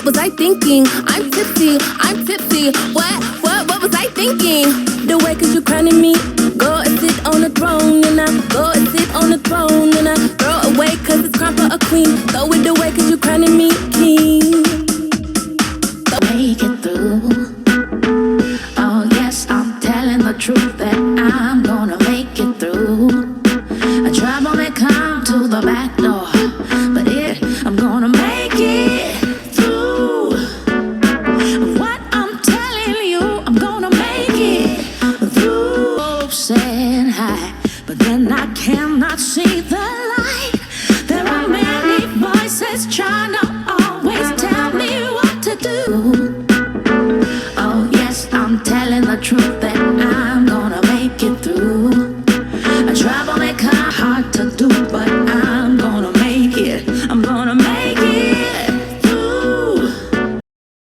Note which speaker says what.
Speaker 1: what was I thinking? I'm tipsy, what was I thinking? The way cause you crowning me, go and sit on the throne, and I go and sit on the throne, and I throw away cause it's crown for a queen. Throw it away cause you crowning me king.
Speaker 2: Make it through. Oh yes, I'm telling the truth that I'm gonna make it through. Trouble may come to the back door, but I'm gonna make it through. What I'm telling you, I'm gonna make it through. Hopes and high, but then I cannot see the light. There are many voices trying to always tell me what to do.